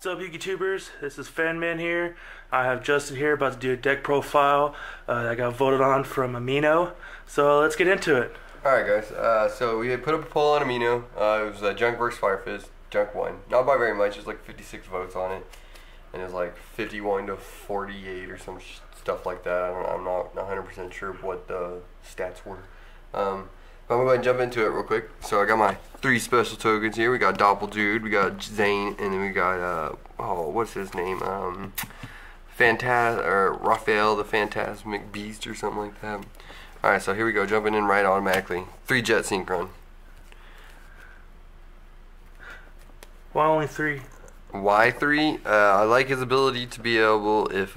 What's up, YouTubers? This is FanMen here. I have Justin here about to do a deck profile that got voted on from Amino. So let's get into it. Alright guys, so we had put up a poll on Amino. It was Junk vs Fire Fist. Junk won. Not by very much, there's like 56 votes on it. And it was like 51 to 48 or some stuff like that. I'm not 100% sure what the stats were. But I'm going to go ahead and jump into it real quick. So I got my 3 special tokens here. We got Doppel Dude, we got Zane, and then we got, what's his name? Raphael the Phantasmic Beast or something like that. Alright, so here we go, jumping in right automatically. 3 Jet Synchron. Why only 3? Why 3? I like his ability to be able, if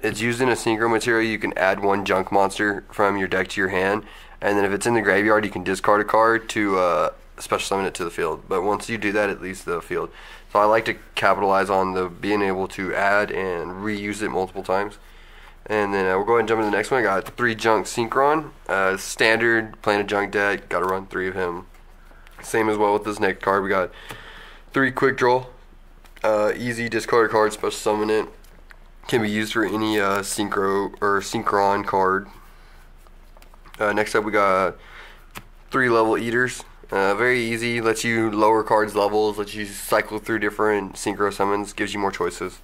it's used in a synchro material, you can add 1 junk monster from your deck to your hand. And then if it's in the graveyard, you can discard a card to special summon it to the field. But once you do that, it leaves the field. So I like to capitalize on the being able to add and reuse it multiple times. And then we'll go ahead and jump into the next one. I got 3 Junk Synchron. Standard, playing a junk deck, got to run 3 of him. Same as well with this next card. We got 3 Quick Draw. Easy, discard a card, special summon it. Can be used for any synchro or synchron card. Next up we got 3 Level Eaters. Very easy, lets you lower cards levels, lets you cycle through different synchro summons, gives you more choices.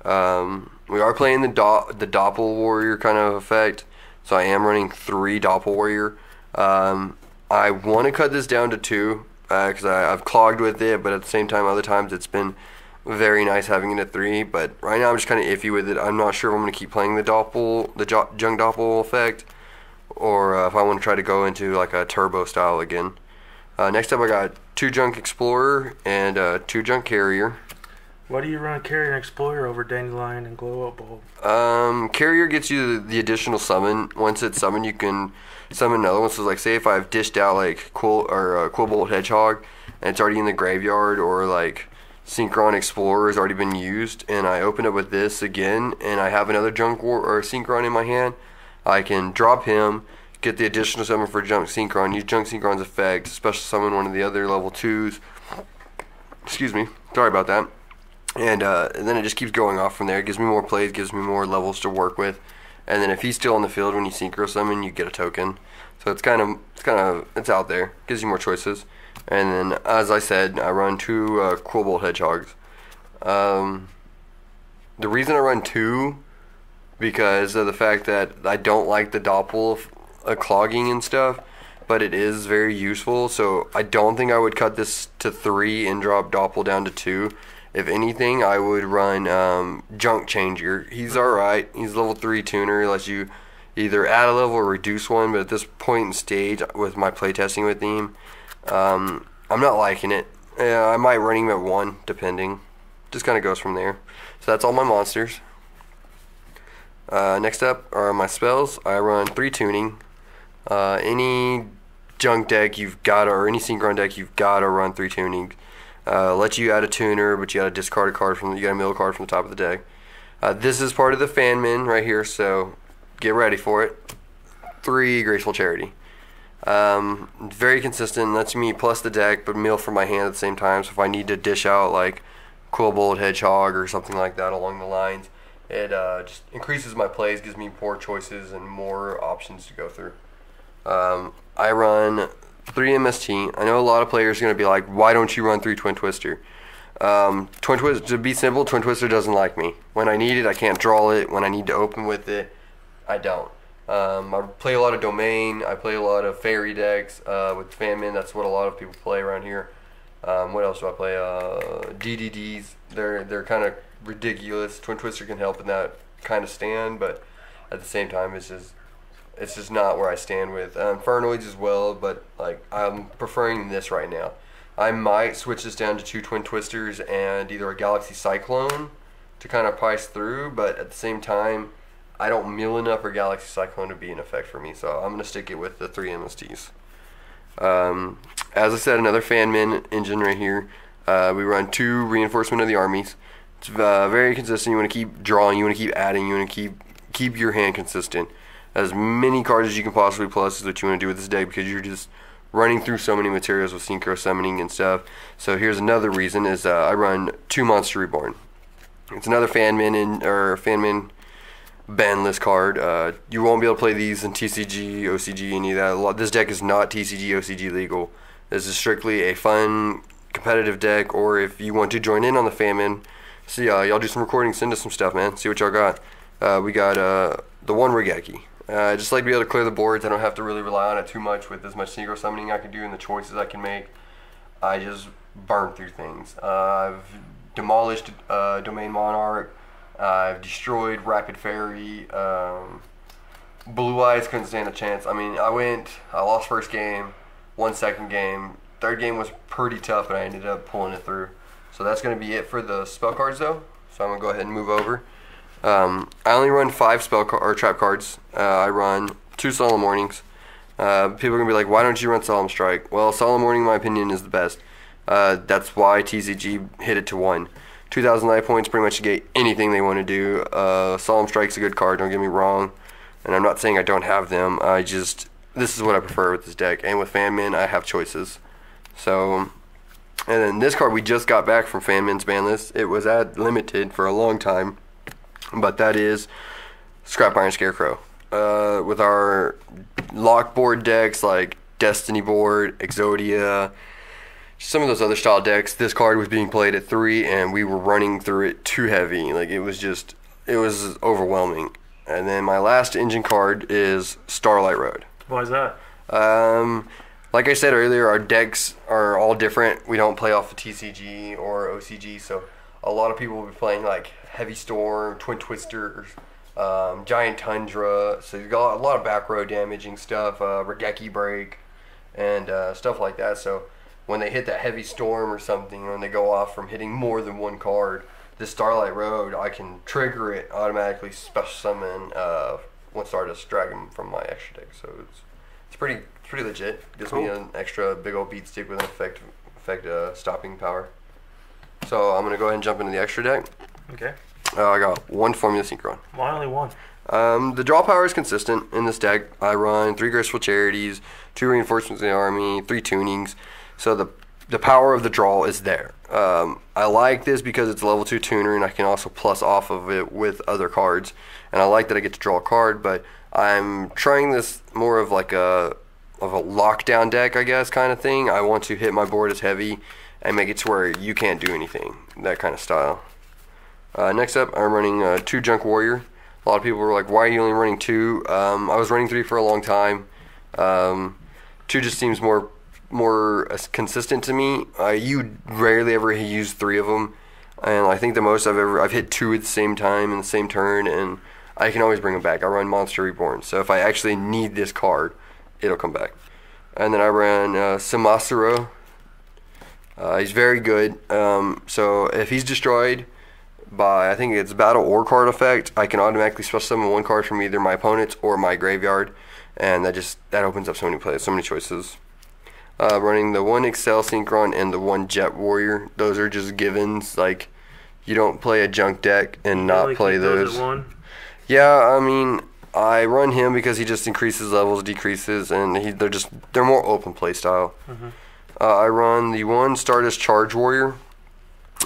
We are playing the Doppel Warrior kind of effect, so I am running 3 Doppel Warrior. I want to cut this down to 2 because I've clogged with it, but at the same time other times it's been very nice having it at 3, but right now I'm just kind of iffy with it. I'm not sure if I'm going to keep playing the Junk Doppel effect, or if I want to try to go into like a turbo style again. Next up I got 2 Junk Explorer and 2 Junk Carrier. Why do you run Carrier and Explorer over Dandelion and Glow Up Bulb? Carrier gets you the additional summon. Once it's summoned, you can summon another one. So like say if I've dished out like Quillbolt Hedgehog and it's already in the graveyard, or like Synchron Explorer has already been used, and I open up with this again and I have another Junk Synchron in my hand, I can drop him, get the additional summon for Junk Synchron, use Junk Synchron's effect, special summon one of the other level 2s. Excuse me, sorry about that. And then it just keeps going off from there. It gives me more plays, gives me more levels to work with. And then if he's still on the field when you synchro summon, you get a token. So it's out there. Gives you more choices. And then, as I said, I run 2 Quillbolt Hedgehogs. The reason I run 2, because of the fact that I don't like the Doppel clogging and stuff, but it is very useful. So I don't think I would cut this to 3 and drop Doppel down to 2. If anything, I would run Junk Changer. He's alright. He's level 3 tuner. Lets you either add a level or reduce one. But at this point in stage, with my playtesting with him, I'm not liking it. I might run him at 1, depending. Just kind of goes from there. So that's all my monsters. Next up are my spells. I run 3 tuning. Any junk deck you've got to, or any synchron deck you've got to run 3 tuning. Let you add a tuner, but you got to discard a card you got to mill a card from the top of the deck. This is part of the FanMen right here, so get ready for it. 3 Graceful Charity. Very consistent, lets me plus the deck, but mill from my hand at the same time. So if I need to dish out like Quillbolt Hedgehog or something like that along the lines, it just increases my plays, gives me more choices and more options to go through. I run 3 MST. I know a lot of players are going to be like, why don't you run 3 Twin Twister? To be simple, Twin Twister doesn't like me. When I need it, I can't draw it. When I need to open with it, I don't. I play a lot of Domain. I play a lot of Fairy decks with FanMen. That's what a lot of people play around here. What else do I play? DDDs. They're kind of ridiculous. Twin Twister can help in that kind of stand, but at the same time, it's just not where I stand with Infernoids as well, but like I'm preferring this right now. I might switch this down to 2 Twin Twisters and either a Galaxy Cyclone to kind of price through, but at the same time, I don't mill enough for Galaxy Cyclone to be an effect for me, so I'm going to stick it with the 3 MSTs. As I said, another FanMen engine right here. We run 2 Reinforcement of the Armies. It's very consistent. You want to keep drawing, you want to keep adding, you want to keep your hand consistent. As many cards as you can possibly plus is what you want to do with this deck, because you're just running through so many materials with synchro summoning and stuff. So here's another reason is I run 2 Monster Reborn. It's another FanMen Ban List card. You won't be able to play these in TCG, OCG, any of that. This deck is not TCG, OCG legal. This is strictly a fun, competitive deck, or if you want to join in on the FanMen, see y'all do some recording, send us some stuff, man. See what y'all got. We got the one Regeki. I just like to be able to clear the boards. I don't have to really rely on it too much with as much synchro summoning I can do and the choices I can make. I just burn through things. I've demolished Domain Monarch. I've destroyed Rapid Fairy. Blue Eyes couldn't stand a chance. I mean, I lost first game, won second game. Third game was pretty tough, and I ended up pulling it through. So that's going to be it for the spell cards, though. So I'm going to go ahead and move over. I only run 5 trap cards. I run 2 Solemn Warnings. People are going to be like, why don't you run Solemn Strike? Well, Solemn Warning, in my opinion, is the best. That's why TCG hit it to 1. 2,000 life points, pretty much get anything they want to do. Solemn Strike's a good card, don't get me wrong. And I'm not saying I don't have them. This is what I prefer with this deck. And with FanMen, I have choices. So, and then this card we just got back from FanMen's ban list. It was at limited for a long time. But that is Scrap Iron Scarecrow. With our lock board decks like Destiny Board, Exodia, some of those other style decks, this card was being played at 3 and we were running through it too heavy. Like it was overwhelming. And then my last engine card is Starlight Road. Why is that? Like I said earlier, our decks are all different. We don't play off of TCG or OCG, so a lot of people will be playing like Heavy Storm, Twin Twisters, Giant Tundra. So you got a lot of back row damaging stuff, Regeki Break, and stuff like that. So when they hit that Heavy Storm or something, when they go off from hitting more than one card, this Starlight Road, I can trigger it, automatically special summon one Stardust Dragon from my extra deck. So it's pretty legit. Gives me an extra big old beat stick with an effect stopping power. So I'm gonna go ahead and jump into the extra deck. Okay. I got 1 Formula Synchron. Why only 1? The draw power is consistent in this deck. I run 3 Graceful Charities, 2 Reinforcements of the Army, 3 Tunings. So the power of the draw is there. I like this because it's a level 2 tuner and I can also plus off of it with other cards. And I like that I get to draw a card, but I'm trying this more of like a lockdown deck, I guess, kind of thing. I want to hit my board as heavy and make it to where you can't do anything, that kind of style. Next up, I'm running 2 Junk Warrior. A lot of people were like, why are you only running 2? I was running 3 for a long time. 2 just seems more consistent to me. You rarely ever use 3 of them, and I think the most I've hit 2 at the same time in the same turn, and I can always bring them back. I run Monster Reborn, so if I actually need this card, it'll come back. And then I ran Samasuro. He's very good. So if he's destroyed by, I think it's battle or card effect, I can automatically special summon 1 card from either my opponent's or my graveyard, and that opens up so many plays, so many choices. Running the 1 Excel Synchron and the 1 Jet Warrior. Those are just givens. Like, you don't play a junk deck and not play those. Yeah, I mean, I run him because he just increases levels, decreases, and they're more open play style. Mm-hmm. I run the 1 Stardust Charge Warrior.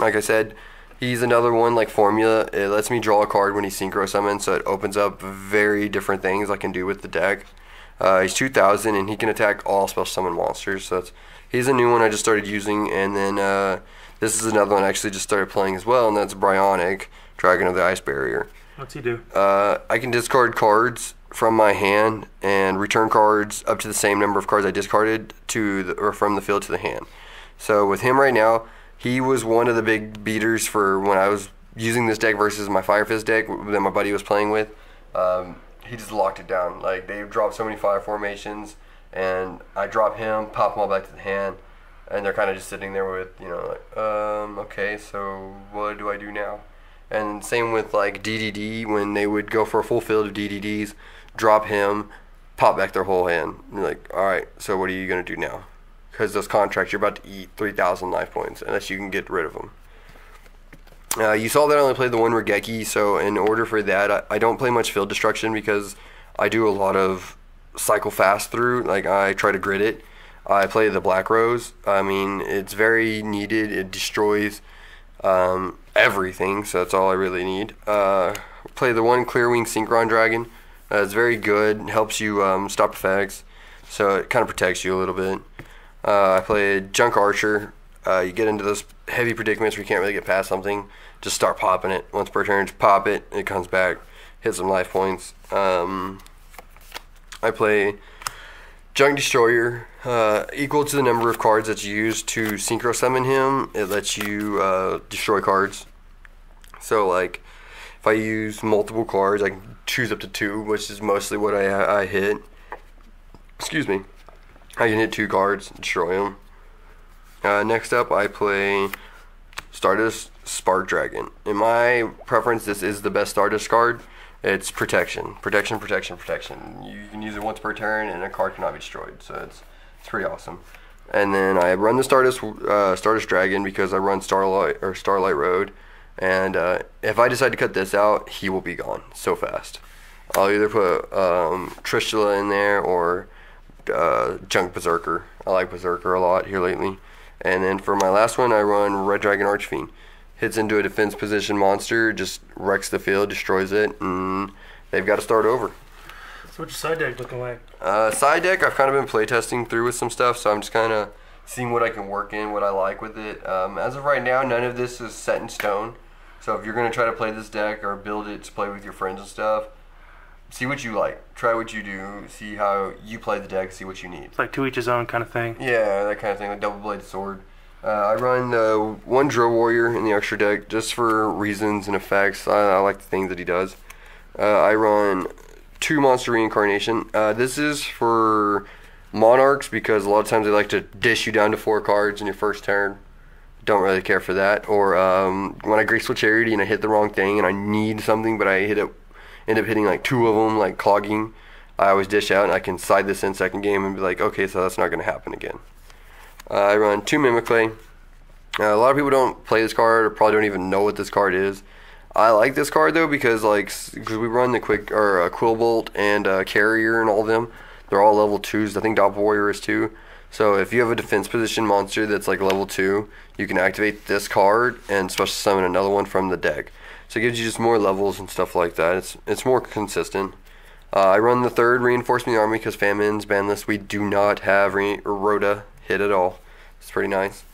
Like I said, he's another one like Formula. It lets me draw a card when he synchro summons, so it opens up very different things I can do with the deck. He's 2,000 and he can attack all special summon monsters. So he's a new one I just started using, and then this is another one I actually just started playing as well, and that's Bryonic, Dragon of the Ice Barrier. What's he do? I can discard cards from my hand and return cards up to the same number of cards I discarded from the field to the hand. So with him right now, he was one of the big beaters for when I was using this deck versus my Fire Fist deck that my buddy was playing with. He just locked it down. Like, they dropped so many fire formations, and I drop him, pop them all back to the hand, and they're kind of just sitting there with, okay, so what do I do now? And same with like DDD, when they would go for a full field of DDDs, drop him, pop back their whole hand. And you're like, all right, so what are you going to do now? Because those contracts, you're about to eat 3,000 life points unless you can get rid of them. You saw that I only played the 1 Regeki, so in order for that, I don't play much field destruction because I do a lot of cycle fast through. Like, I try to grid it. I play the Black Rose. I mean, it's very needed. It destroys everything, so that's all I really need. Play the one Clearwing Synchron Dragon. It's very good. Helps you stop effects, so it kind of protects you a little bit. I play Junk Archer. You get into those heavy predicaments where you can't really get past something. Just start popping it. Once per turn, just pop it. It comes back. Hit some life points. I play Junk Destroyer. Equal to the number of cards that you use to synchro summon him. It lets you destroy cards. So like, if I use multiple cards, I can choose up to 2, which is mostly what I hit. Excuse me. I can hit 2 cards, destroy them. Next up, I play Stardust Spark Dragon. In my preference, this is the best Stardust card. It's protection. Protection, protection, protection. You can use it once per turn, and a card cannot be destroyed. So it's pretty awesome. And then I run the Stardust Dragon because I run Starlight Road. And if I decide to cut this out, he will be gone so fast. I'll either put Trishula in there or Junk Berserker. I like Berserker a lot here lately. And then for my last one, I run Red Dragon Archfiend. Hits into a defense position monster, just wrecks the field, destroys it, and they've got to start over. So what's your side deck looking like? Side deck, I've kind of been playtesting through with some stuff, so I'm just kind of seeing what I can work in, what I like with it. As of right now, none of this is set in stone. So if you're going to try to play this deck or build it to play with your friends and stuff, see what you like. Try what you do. See how you play the deck. See what you need. It's like to each his own kind of thing. Yeah, that kind of thing, like double-bladed sword. I run one Drill Warrior in the extra deck just for reasons and effects. I like the things that he does. I run 2 Monster Reincarnation. This is for Monarchs because a lot of times they like to dish you down to 4 cards in your first turn. Don't really care for that. Or when I Graceful Charity and I hit the wrong thing and I need something, but I end up hitting like 2 of them, like clogging, I always dish out and I can side this in second game and be like, okay, so that's not going to happen again. I run 2 Mimiclay. A lot of people don't play this card or probably don't even know what this card is. I like this card though because we run the Quillbolt and Carrier and all of them. They're all level 2s. I think Doppel Warrior is too. So if you have a defense position monster that's like level 2, you can activate this card and special summon another one from the deck. So it gives you just more levels and stuff like that. It's more consistent. I run the 3rd Reinforcement Army because FanMen's Ban List, we do not have Rhoda hit at all. It's pretty nice.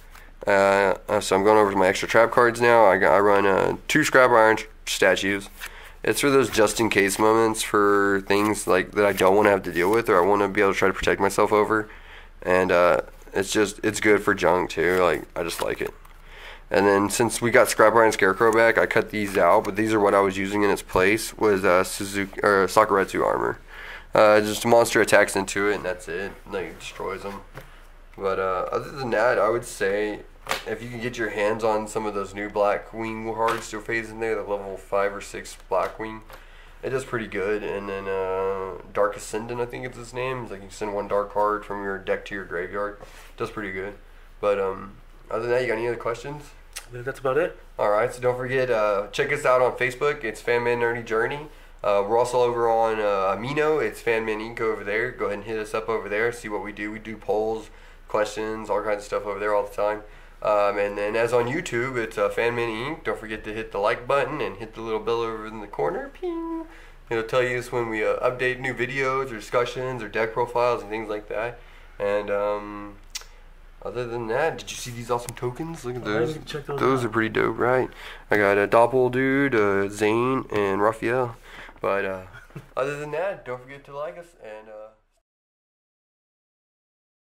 So I'm going over to my extra trap cards now. I run 2 Scrap Iron statues. It's for those just in case moments for things like that I don't want to have to deal with or I want to be able to try to protect myself over. And it's good for junk too. Like I just like it. And then since we got Scrap Iron Scarecrow back, I cut these out, but these are what I was using in its place was Sakuretsu armor. Just a monster attacks into it and that's it. Like it destroys them. But other than that, I would say if you can get your hands on some of those new Blackwing cards still phase in there, the level 5 or 6 Blackwing, it does pretty good. And then Dark Ascendant, I think it's his name. It's like you send 1 dark card from your deck to your graveyard. It does pretty good. But other than that, you got any other questions? I think that's about it. Alright, so don't forget, check us out on Facebook. It's FanMen Nerdy Journey. We're also over on Amino. It's FanMen Inc over there. Go ahead and hit us up over there. See what we do. We do polls, questions, all kinds of stuff over there all the time. And then as on YouTube, it's FanMen Inc. Don't forget to hit the like button and hit the little bell over in the corner. Ping! It'll tell you this when we update new videos or discussions or deck profiles and things like that. And other than that, did you see these awesome tokens? Look at those. Those are pretty dope, right? I got a Doppel Dude, Zane, and Raphael. But other than that, don't forget to like us and